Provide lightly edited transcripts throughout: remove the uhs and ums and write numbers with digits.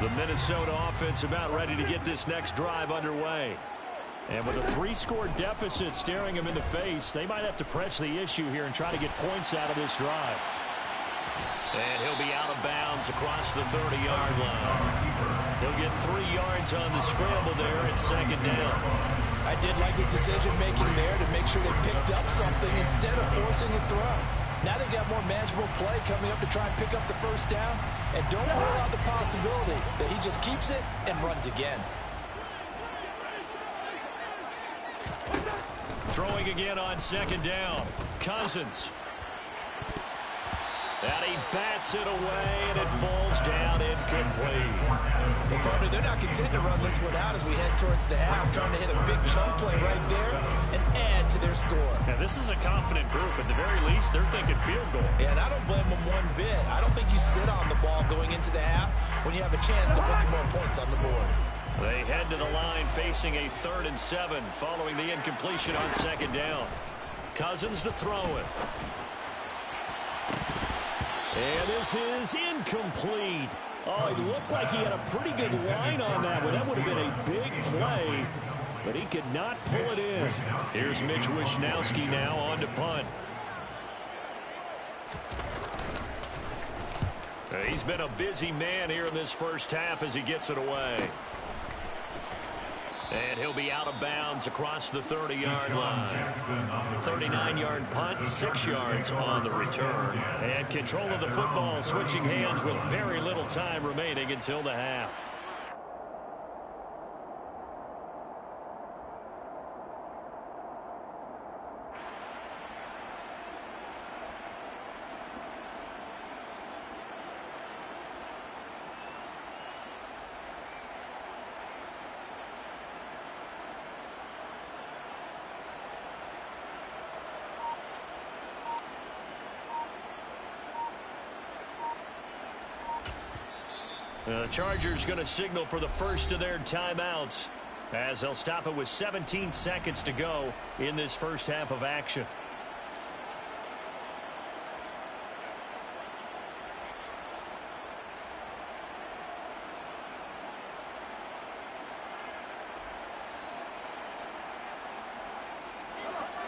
The Minnesota offense about ready to get this next drive underway. And with a 3-score deficit staring them in the face, they might have to press the issue here and try to get points out of this drive. And he'll be out of bounds across the 30-yard line. He'll get 3 yards on the scramble there at second down. I did like his decision-making there to make sure they picked up something instead of forcing a throw. Now they've got more manageable play coming up to try and pick up the first down. And don't rule out the possibility that he just keeps it and runs again. Throwing again on second down. Cousins. And he bats it away, and it falls down incomplete. Well, partner, they're not content to run this one out as we head towards the half, trying to hit a big chunk play right there and add to their score. Now, this is a confident group. At the very least, they're thinking field goal. Yeah, and I don't blame them one bit. I don't think you sit on the ball going into the half when you have a chance to put some more points on the board. They head to the line facing a 3rd and 7 following the incompletion on second down. Cousins to throw it. And this is incomplete. Oh, it looked like he had a pretty good line on that one. That would have been a big play, but he could not pull it in. Here's Mitch Wishnowski now on to punt. He's been a busy man here in this first half as he gets it away. And he'll be out of bounds across the 30-yard line. 39-yard punt, 6 yards on the return. And control of the football switching hands with very little time remaining until the half. The Chargers going to signal for the first of their timeouts as they'll stop it with 17 seconds to go in this first half of action.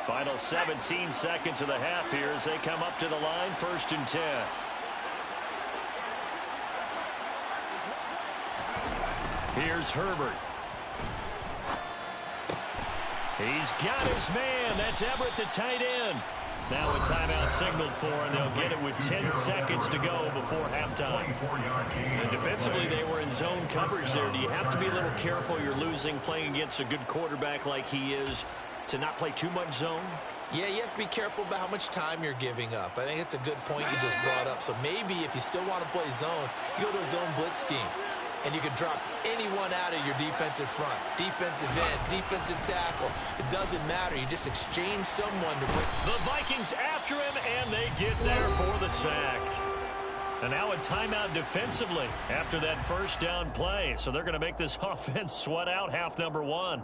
Final 17 seconds of the half here as they come up to the line, 1st and 10. Here's Herbert. He's got his man. That's Everett, the tight end. Now a timeout signaled for, and they'll get it with 10 seconds to go before halftime. And defensively, they were in zone coverage there. Do you have to be a little careful? You're losing, playing against a good quarterback like he is, to not play too much zone? Yeah, you have to be careful about how much time you're giving up. I think it's a good point you just brought up. So maybe if you still want to play zone, you go to a zone blitz scheme. And you can drop anyone out of your defensive front. Defensive end, defensive tackle. It doesn't matter. You just exchange someone to bring. The Vikings after him, and they get there for the sack. And now a timeout defensively after that first down play. So they're going to make this offense sweat out half number 1.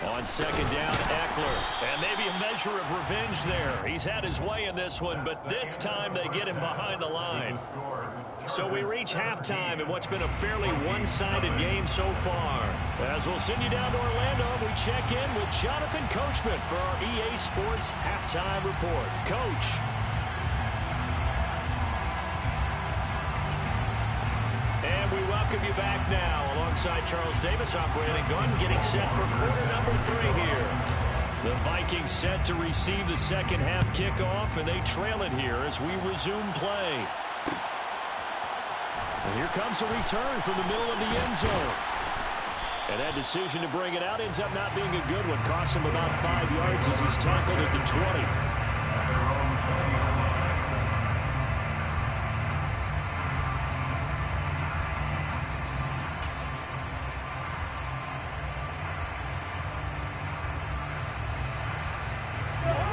On second down, Eckler. And maybe a measure of revenge there. He's had his way in this one, but this time they get him behind the line. So we reach halftime in what's been a fairly one-sided game so far. As we'll send you down to Orlando, we check in with Jonathan Coachman for our EA Sports Halftime Report. Coach. And we welcome you back now. Alongside Charles Davis, I'm Brandon Gunn, getting set for quarter number 3 here. The Vikings set to receive the second half kickoff, and they trail it here as we resume play. And here comes a return from the middle of the end zone. And that decision to bring it out ends up not being a good one. Costs him about 5 yards as he's tackled at the 20.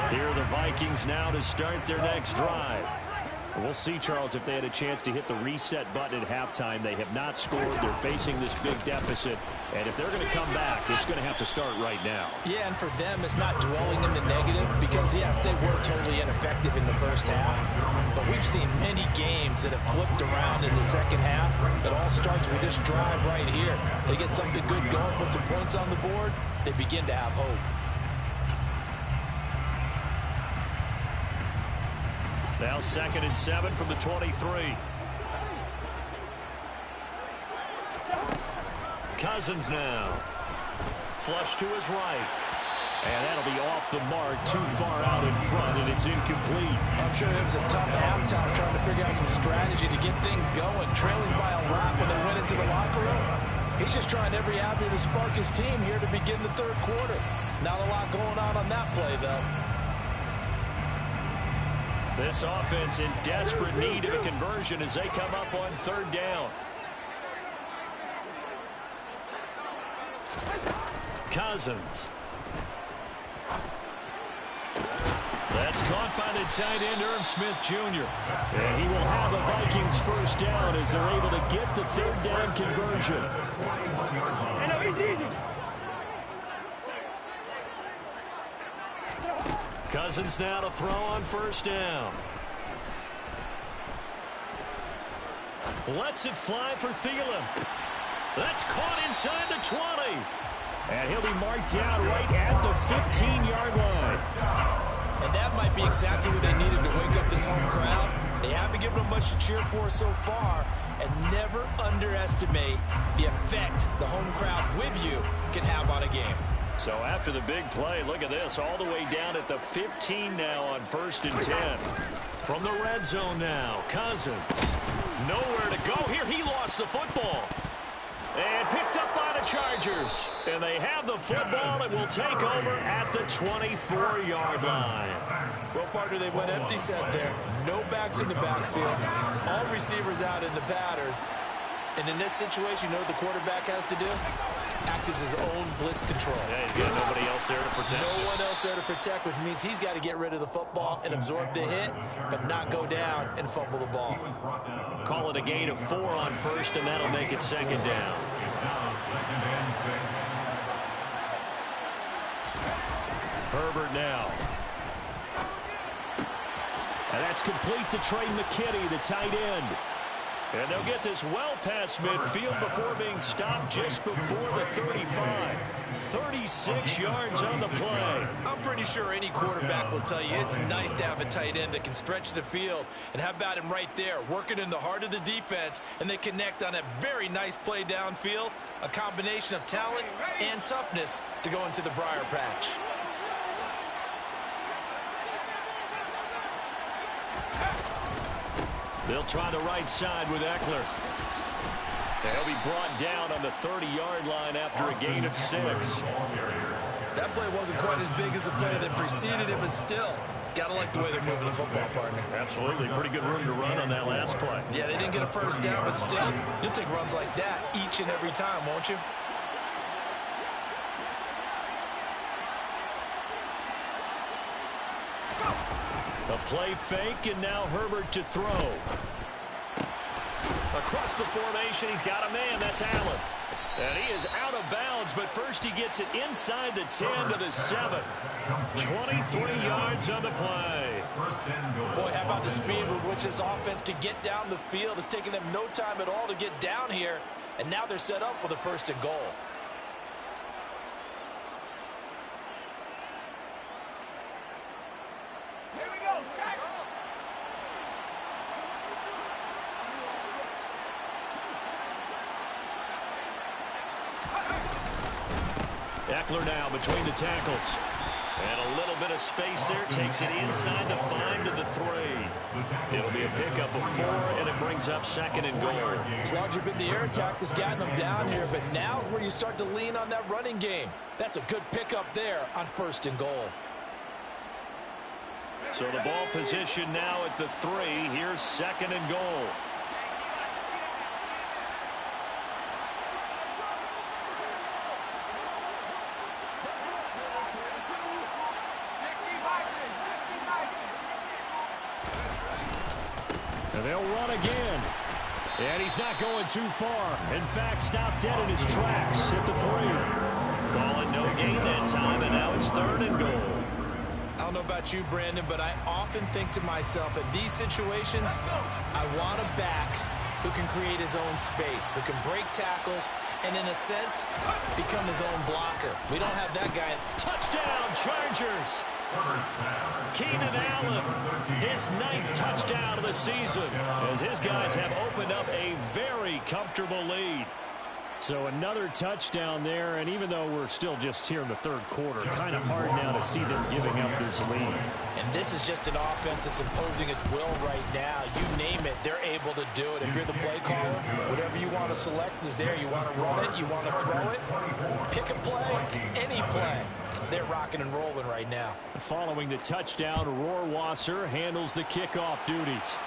Here are the Vikings now to start their next drive. We'll see, Charles, if they had a chance to hit the reset button at halftime. They have not scored. They're facing this big deficit. And if they're going to come back, it's going to have to start right now. Yeah, and for them, it's not dwelling in the negative because, yes, they were totally ineffective in the first half. But we've seen many games that have flipped around in the second half. It all starts with this drive right here. They get something good going, put some points on the board, they begin to have hope. Now 2nd and 7 from the 23. Cousins now. Flush to his right. And that'll be off the mark, too far out in front, and it's incomplete. I'm sure it was a tough halftime trying to figure out some strategy to get things going, trailing by a lot when they went into the locker room. He's just trying every avenue to spark his team here to begin the third quarter. Not a lot going on that play, though. This offense in desperate need of a conversion as they come up on 3rd down. Cousins. That's caught by the tight end, Irv Smith Jr. And he will have the Vikings first down as they're able to get the 3rd down conversion. Cousins now to throw on 1st down. Lets it fly for Thielen. That's caught inside the 20. And he'll be marked down right at the 15-yard line. And that might be exactly what they needed to wake up this home crowd. They haven't given them much to cheer for so far. And never underestimate the effect the home crowd with you can have on a game. So after the big play, look at this, all the way down at the 15 now on 1st and 10. From the red zone now, Cousins. Nowhere to go here. He lost the football. And picked up by the Chargers. And they have the football and will take over at the 24-yard line. Well, partner, they went empty set there. No backs in the backfield. All receivers out in the pattern. And in this situation, you know what the quarterback has to do? Act as his own blitz control. Yeah, he's got nobody else there to protect. No one else there to protect, which means he's got to get rid of the football and absorb the hit, but not go down and fumble the ball. Call it a gain of 4 on 1st, and that'll make it 2nd down. Herbert now. And that's complete to Trey McKinney, the tight end. And they'll get this well past midfield before being stopped just before the 35. 36 yards on the play. I'm pretty sure any quarterback will tell you it's nice to have a tight end that can stretch the field. And how about him right there, working in the heart of the defense, and they connect on a very nice play downfield. A combination of talent and toughness to go into the briar patch. They'll try the right side with Eckler. They'll be brought down on the 30-yard line after a gain of 6. That play wasn't quite as big as the play that preceded it, but still, gotta like the way they're moving the football, partner. Absolutely. Pretty good room to run on that last play. Yeah, they didn't get a first down, but still, you'll take runs like that each and every time, won't you? A play fake, and now Herbert to throw. Across the formation, he's got a man. That's Allen. And he is out of bounds, but first he gets it inside the 10 to the 7. 23 yards on the play. Boy, how about the speed with which this offense can get down the field? It's taken them no time at all to get down here, and now they're set up with a 1st and goal. Eckler now between the tackles. And a little bit of space there. Takes it inside the 5 to the 3. It'll be a pickup of 4, and it brings up 2nd and goal. As long as you've been the air attack that's gotten them down here, but now is where you start to lean on that running game. That's a good pickup there on 1st and goal. So the ball position now at the 3. Here's 2nd and goal. And they'll run again. And he's not going too far. In fact, stopped dead in his tracks at the 3. Calling no gain that time, and now it's 3rd and goal. I don't know about you, Brandon, but I often think to myself, in these situations, I want a back who can create his own space, who can break tackles, and in a sense, become his own blocker. We don't have that guy. Touchdown, Chargers! Keenan Allen, his 9th touchdown of the season, as his guys have opened up a very comfortable lead. So another touchdown there, and even though we're still just here in the 3rd quarter, kind of hard now to see them giving up this lead. And this is just an offense that's imposing its will right now. You name it, they're able to do it. If you're the play caller, whatever you want to select is there. You want to run it, you want to throw it, pick a play, any play. They're rocking and rolling right now. Following the touchdown, Rohrwasser handles the kickoff duties.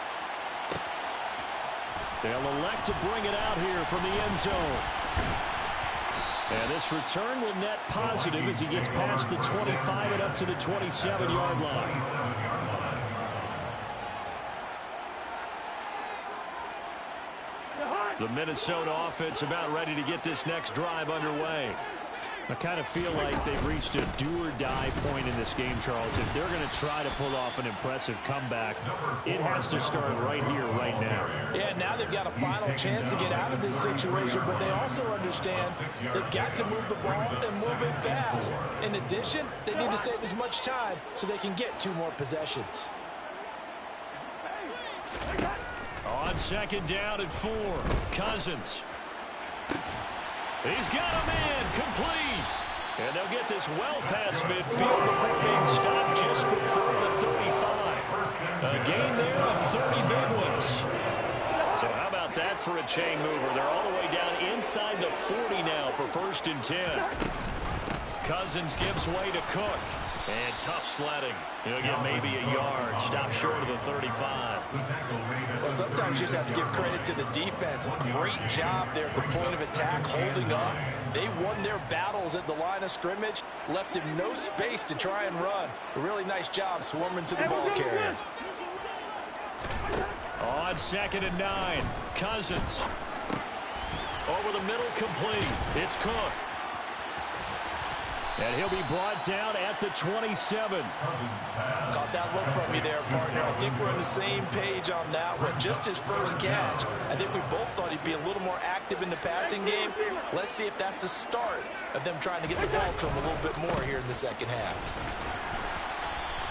They'll elect to bring it out here from the end zone. And this return will net positive as he gets past the 25 and up to the 27-yard line. The Minnesota offense about ready to get this next drive underway. I kind of feel like they've reached a do-or-die point in this game, Charles. If they're going to try to pull off an impressive comeback, it has to start right here, right now. Yeah, now they've got a final chance to get out of this situation, but they also understand they've got to move the ball and move it fast. In addition, they need to save as much time so they can get 2 more possessions. On 2nd down at 4, Cousins. He's got a man complete. And they'll get this well past midfield before being stopped just before the 35. A gain there of 30 big ones. So how about that for a chain mover? They're all the way down inside the 40 now for 1st and 10. Cousins gives way to Cook. And tough sledding. He'll get maybe a yard. Stop short of the 35. Well, sometimes you just have to give credit to the defense. Great job there at the point of attack, holding up. They won their battles at the line of scrimmage, left him no space to try and run. A really nice job swarming to the ball carrier. On 2nd and 9, Cousins. Over the middle, complete. It's Cook. And he'll be brought down at the 27. Caught that look from you there, partner. I think we're on the same page on that one. Just his first catch. I think we both thought he'd be a little more active in the passing game. Let's see if that's the start of them trying to get the ball to him a little bit more here in the 2nd half.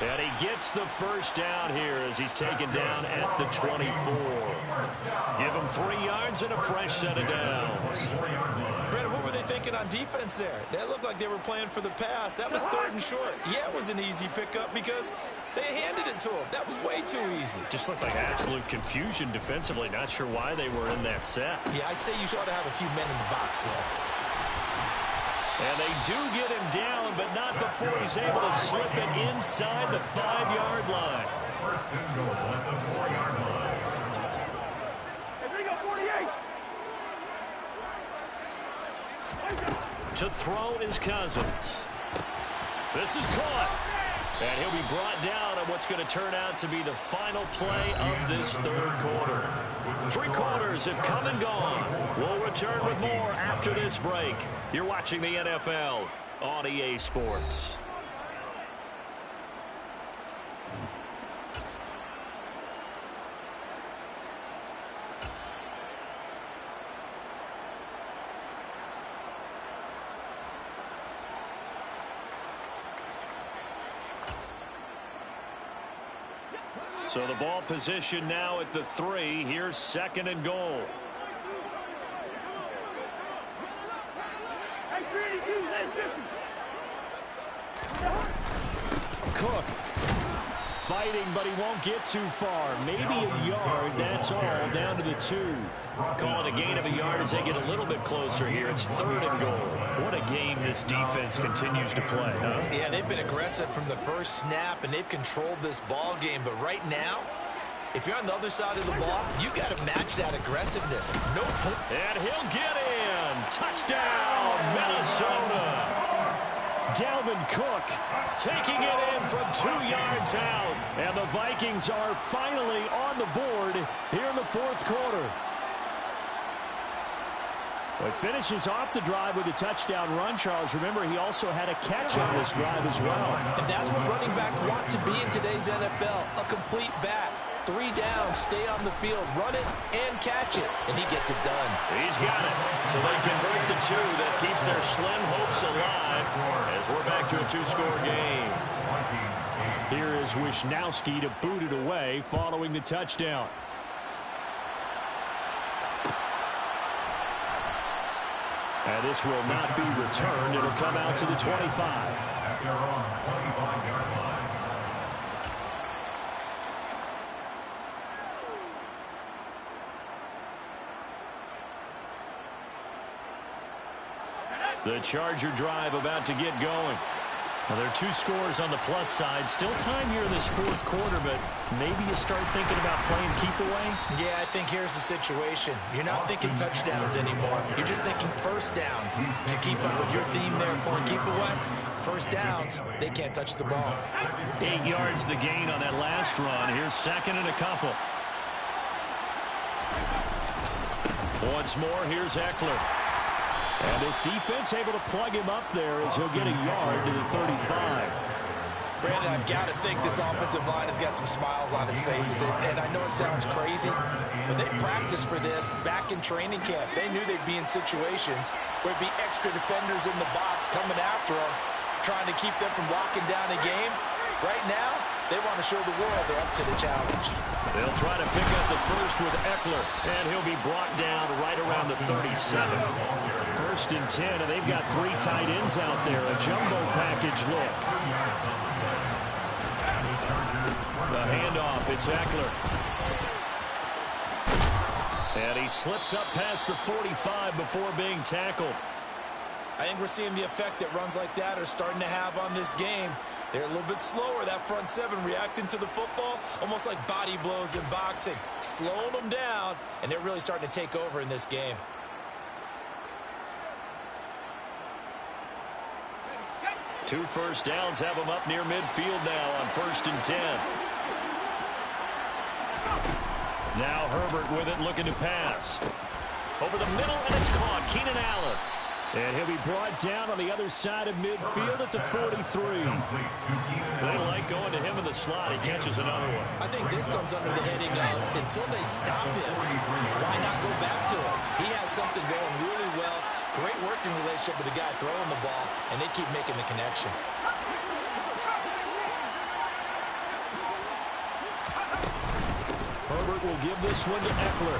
And he gets the 1st down here as he's taken down at the 24. Give him 3 yards and a fresh set of downs. Brandon, what were they thinking on defense there? That looked like they were playing for the pass. That was 3rd and short. Yeah, it was an easy pickup because they handed it to him. That was way too easy. Just looked like absolute confusion defensively. Not sure why they were in that set. Yeah, I'd say you ought to have a few men in the box there. And they do get him down, but not before he's able to slip it inside the 5-yard line. 1st and goal at the 4-yard line. Hey, bring up 48. To throw is Cousins. This is caught. And he'll be brought down on what's going to turn out to be the final play of this 3rd quarter. 3 quarters have come and gone. We'll return with more after this break. You're watching the NFL on EA Sports. So the ball position now at the 3. Here's 2nd and goal. Cook fighting, but he won't get too far. Maybe a yard, that's all, down to the 2. Call it a gain of a yard as they get a little bit closer here. It's 3rd and goal. What a game this defense continues to play, huh? Yeah, they've been aggressive from the first snap, and they've controlled this ball game. But right now, if you're on the other side of the ball, you got to match that aggressiveness. No point. And he'll get in. Touchdown, Minnesota. Dalvin Cook taking it in from 2 yards out. And the Vikings are finally on the board here in the fourth quarter. Well, he finishes off the drive with a touchdown run, Charles. Remember, he also had a catch on this drive as well. And that's what running backs want to be in today's NFL, a complete back. 3 downs, stay on the field, run it, and catch it. And he gets it done. He's got it. So they convert the 2. That keeps their slim hopes alive as we're back to a 2-score game. Here is Wisnowski to boot it away following the touchdown. And this will not be returned. It'll come out to the 25. At their own 25-yard line. The Charger drive about to get going. Well, there are 2 scores on the plus side. Still time here in this fourth quarter, but maybe you start thinking about playing keep away? Yeah, I think here's the situation. You're not thinking touchdowns anymore. You're just thinking first downs. To keep up with your theme there, playing keep away, first downs, they can't touch the ball. 8 yards the gain on that last run. Here's second and a couple. Once more, here's Eckler. And this defense able to plug him up there as he'll get a yard to the 35. Brandon, I've got to think this offensive line has got some smiles on its faces. And I know it sounds crazy, but they practiced for this back in training camp. They knew they'd be in situations where it'd be extra defenders in the box coming after them, trying to keep them from locking down a game. Right now, they want to show the world they're up to the challenge. They'll try to pick up the first with Eckler, and he'll be brought down right around the 37. First and 10, and they've got 3 tight ends out there. A jumbo package look. The handoff, it's Eckler. And he slips up past the 45 before being tackled. I think we're seeing the effect that runs like that are starting to have on this game. They're a little bit slower, that front 7, reacting to the football, almost like body blows in boxing, slowing them down, and they're really starting to take over in this game. Two first downs have them up near midfield now on first and 10. Now Herbert with it, looking to pass. Over the middle, and it's caught. Keenan Allen. And he'll be brought down on the other side of midfield at the 43. They like going to him in the slot. He catches another one. I think this comes under the heading of, until they stop him, why not go back to him? He has something going really well. Great working relationship with the guy throwing the ball, and they keep making the connection. Herbert will give this one to Eckler.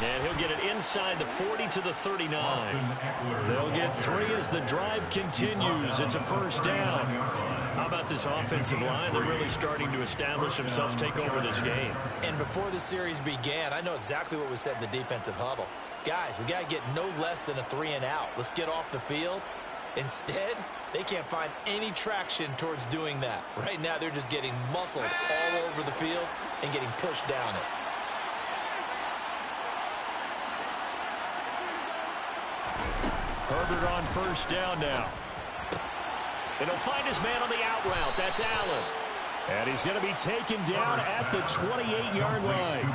And he'll get it inside the 40 to the 39. They'll get 3 as the drive continues. It's a first down. How about this offensive line? They're really starting to establish themselves, take over this game. And before the series began, I know exactly what was said in the defensive huddle. Guys, we got to get no less than a 3 and out. Let's get off the field. Instead, they can't find any traction towards doing that. Right now, they're just getting muscled all over the field and getting pushed down it. Herbert on first down now. And he'll find his man on the out route. That's Allen. And he's going to be taken down at the 28-yard line.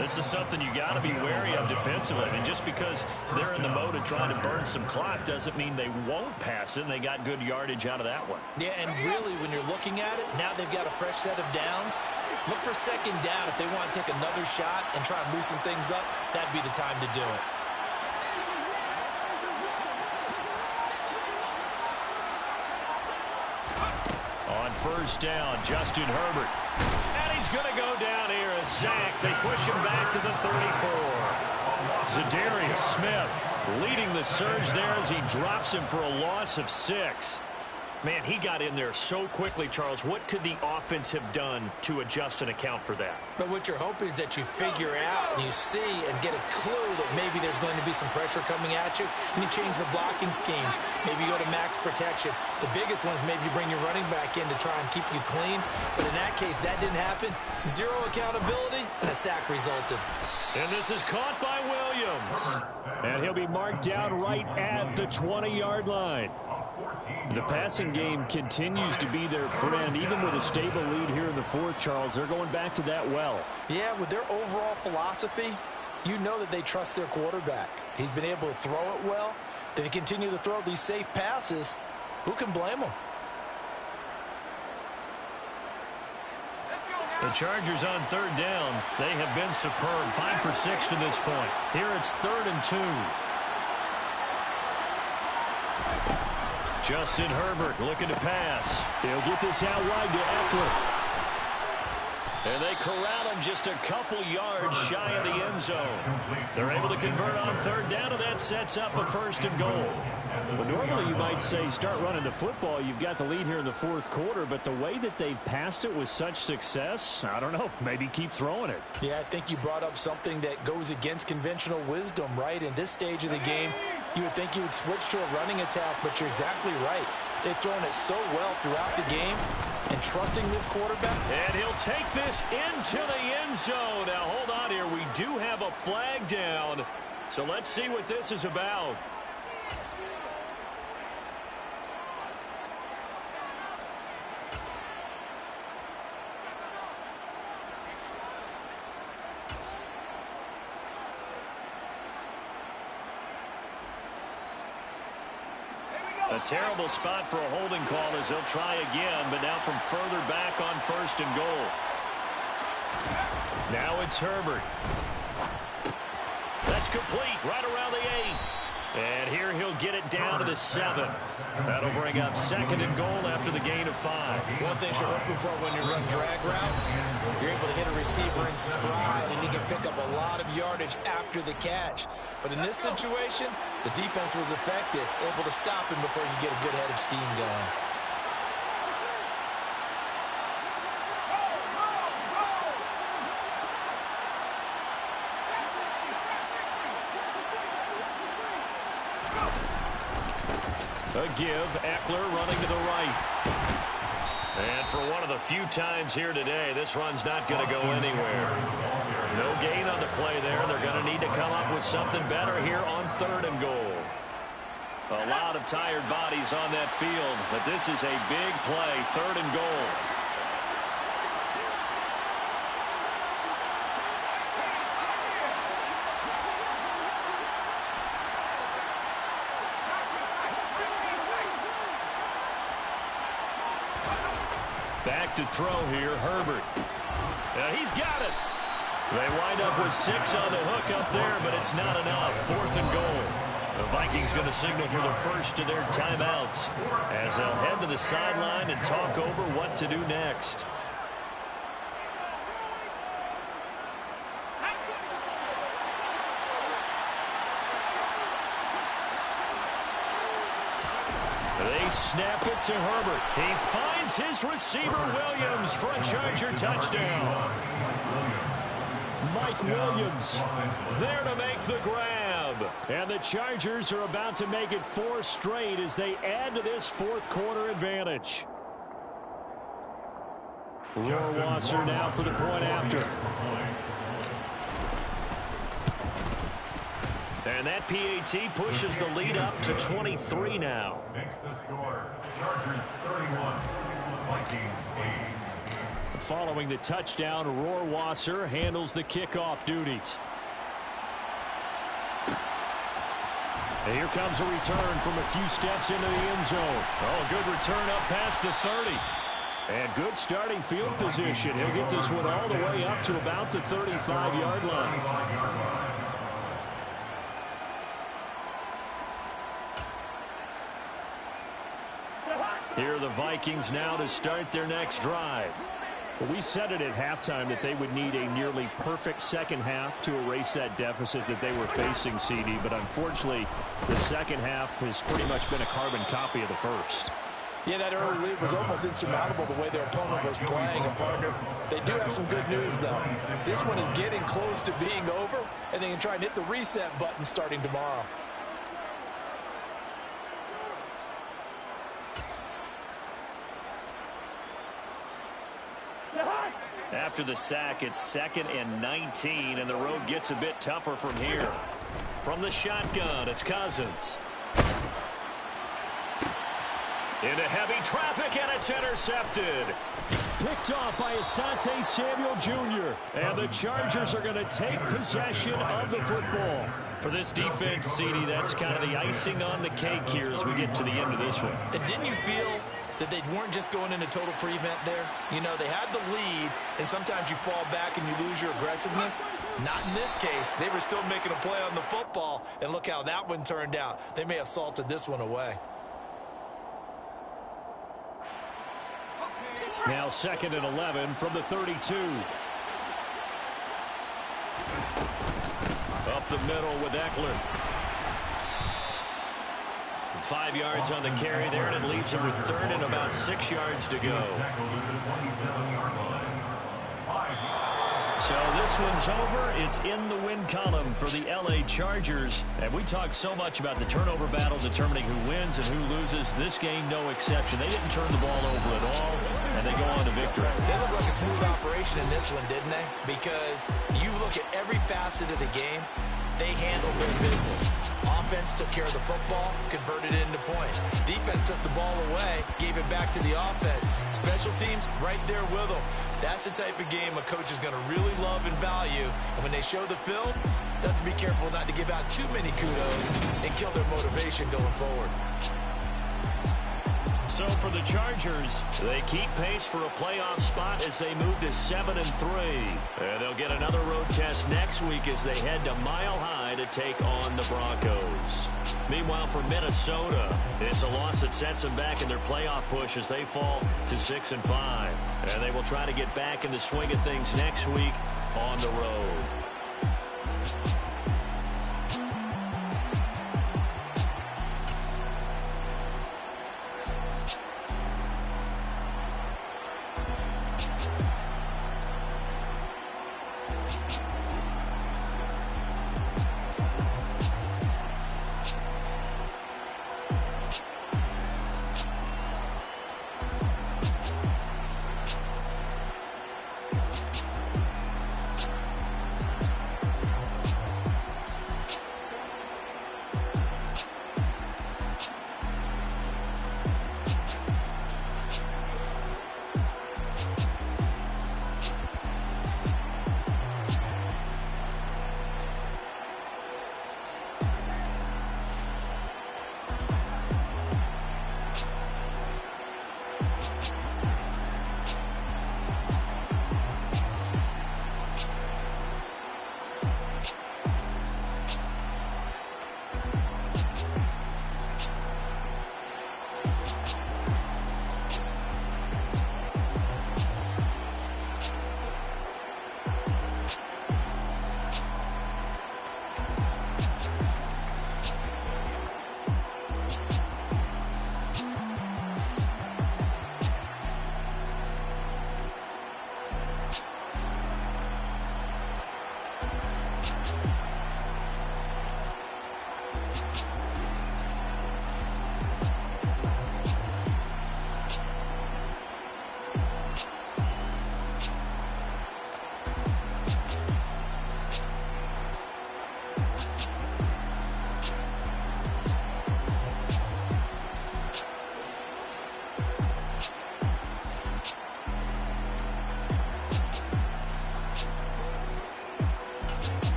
This is something you got to be wary of defensively. I mean, just because they're in the mode of trying to burn some clock doesn't mean they won't pass it. And they got good yardage out of that one. Yeah, and really, when you're looking at it, now they've got a fresh set of downs. Look for second down. If they want to take another shot and try and loosen things up, that'd be the time to do it. On first down, Justin Herbert. And he's going to go down here, a sack. They push him back to the 34. Zadarius Smith leading the surge there as he drops him for a loss of 6. Man, he got in there so quickly, Charles. What could the offense have done to adjust and account for that? But what you're hoping is that you figure out and you see and get a clue that maybe there's going to be some pressure coming at you, and you change the blocking schemes. Maybe you go to max protection. The biggest one is maybe you bring your running back in to try and keep you clean. But in that case, that didn't happen. 0 accountability, and a sack resulted. And this is caught by Williams. And he'll be marked down right at the 20-yard line. The passing game continues to be their friend, even with a stable lead here in the fourth, Charles. They're going back to that well. Yeah, with their overall philosophy, you know that they trust their quarterback. He's been able to throw it well. They continue to throw these safe passes. Who can blame them? The Chargers on third down. They have been superb. 5 for 6 to this point. Here it's 3rd and 2. Justin Herbert looking to pass. He'll get this out wide to Eckler. And they corral him just a couple yards shy of the end zone. They're able to convert on third down, and that sets up a 1st and goal. Well, normally you might say start running the football. You've got the lead here in the fourth quarter, but the way that they've passed it with such success, I don't know, maybe keep throwing it. Yeah, I think you brought up something that goes against conventional wisdom, right? In this stage of the game, you would think you would switch to a running attack, but you're exactly right. They've thrown it so well throughout the game, and trusting this quarterback. And he'll take this into the end zone. Now, hold on here. We do have a flag down, so let's see what this is about. A terrible spot for a holding call as they'll try again, but now from further back on 1st and goal. Now it's Herbert. That's complete right around the 8. And here he'll get it down to the 7. That'll bring up 2nd and goal after the gain of 5. One thing you're hoping for when you run drag routes, you're able to hit a receiver in stride, and he can pick up a lot of yardage after the catch. But in this situation, the defense was effective, able to stop him before you get a good head of steam going. A give, Eckler running to the right. And for one of the few times here today, this run's not going to go anywhere. No gain on the play there. They're going to need to come up with something better here on 3rd and goal. A lot of tired bodies on that field, but this is a big play, 3rd and goal. Back to throw here, Herbert. He's got it. They wind up with 6 on the hook up there, but it's not enough. 4th and goal. The Vikings going to signal for the first of their timeouts as they'll head to the sideline and talk over what to do next. They snap it to Herbert. He finds his receiver, Williams, for a Charger touchdown. Mike Williams there to make the grab. And the Chargers are about to make it 4 straight as they add to this fourth quarter advantage. Rohrwasser now for the point after. And that PAT pushes the lead up to 23 now. Makes the score. Chargers 31, Vikings 8. Following the touchdown, Rohrwasser handles the kickoff duties. And here comes a return from a few steps into the end zone. Oh, good return up past the 30. And good starting field position. He'll get this one all the way up to about the 35-yard line. Here are the Vikings now to start their next drive. Well, we said it at halftime that they would need a nearly perfect second half to erase that deficit that they were facing, CD. But unfortunately, the second half has pretty much been a carbon copy of the first. Yeah, that early lead was almost insurmountable the way their opponent was playing. And, partner, they do have some good news, though. This one is getting close to being over, and they can try and hit the reset button starting tomorrow. After the sack, it's 2nd and 19, and the road gets a bit tougher from here. From the shotgun, it's Cousins. Into heavy traffic, and it's intercepted. Picked off by Asante Samuel Jr. And the Chargers are going to take possession of the football. For this defense, CD, that's kind of the icing on the cake here as we get to the end of this one. And didn't you feel that they weren't just going into total prevent there? You know, they had the lead, and sometimes you fall back and you lose your aggressiveness. Not in this case. They were still making a play on the football, and look how that one turned out. They may have salted this one away. Now 2nd and 11 from the 32. Up the middle with Eckler. 5 yards on the carry there, and it leaves him with 3rd and about 6 yards to go. So this one's over. It's in the win column for the L.A. Chargers. And we talked so much about the turnover battle determining who wins and who loses. This game, no exception. They didn't turn the ball over at all, and they go on to victory. They looked like a smooth operation in this one, didn't they? Because you look at every facet of the game, they handled their business. Offense took care of the football, converted it into points. Defense took the ball away, gave it back to the offense. Special teams, right there with them. That's the type of game a coach is going to really love and value. And when they show the film, they have to be careful not to give out too many kudos and kill their motivation going forward. So for the Chargers, they keep pace for a playoff spot as they move to 7-3. And they'll get another road test next week as they head to Mile High to take on the Broncos. Meanwhile, for Minnesota, it's a loss that sets them back in their playoff push as they fall to 6-5. And they will try to get back in the swing of things next week on the road.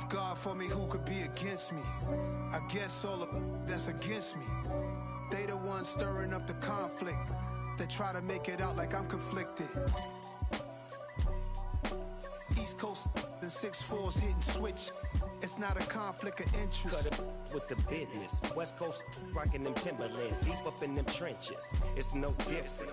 God for me, who could be against me? I guess all of that's against me. They the ones stirring up the conflict. They try to make it out like I'm conflicted. East Coast and 6'4's hitting switch. It's not a conflict of interest. Cut it with the business. West Coast rocking them Timberlands, deep up in them trenches. It's no different.